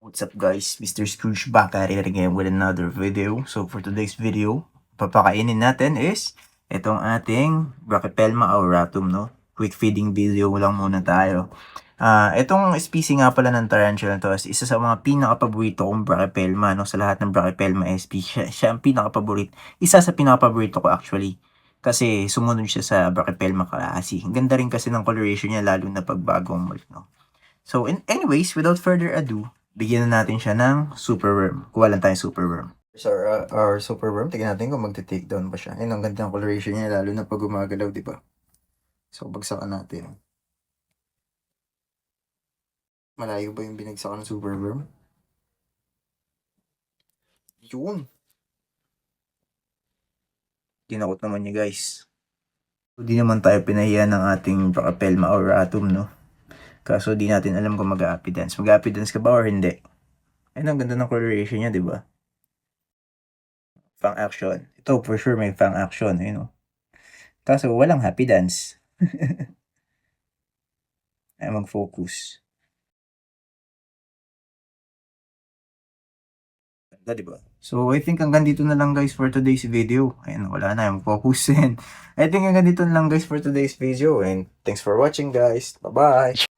What's up guys, Mr. Scrooge back at it again with another video. So for today's video, papakainin natin is itong ating Brachypelma auratum, no? Quick feeding video lang muna tayo. Itong species nga pala ng tarantula to is isa sa mga pinaka-paborito kong Brachypelma, no? Sa lahat ng Brachypelma SP, siya ang pinaka-paborito. Isa sa pinaka-paborito ko actually. Kasi sumunod siya sa Brachypelma classy. Ang ganda rin kasi ng coloration niya lalo na pagbagong molt, no? So anyways, without further ado, bigyan na natin siya ng superworm. Kuha lang tayong superworm. So our superworm, tignan natin kung magte-take down ba siya. Ayun, ang ganda ng coloration niya, lalo na pag gumagalaw, di ba? So bagsakan natin. Malayo ba yung binagsakan ng superworm? Yun. Tinakot naman niya guys. Hindi naman tayo pinahiya ng ating Brachypelma auratum, no? Kaso di natin alam kung mag-a-happy dance. Mag-a-happy dance ka ba or hindi? Ayun, ang ganda ng coloration niya, di ba? Fang action. Ito for sure may fang action, ayun, no? Kaso walang happy dance. Ay mag-focus. Ganda, di ba? So, I think hanggang dito na lang guys for today's video. Ayun, wala na yung focus. I think hanggang dito na lang guys for today's video. And thanks for watching guys. Bye-bye!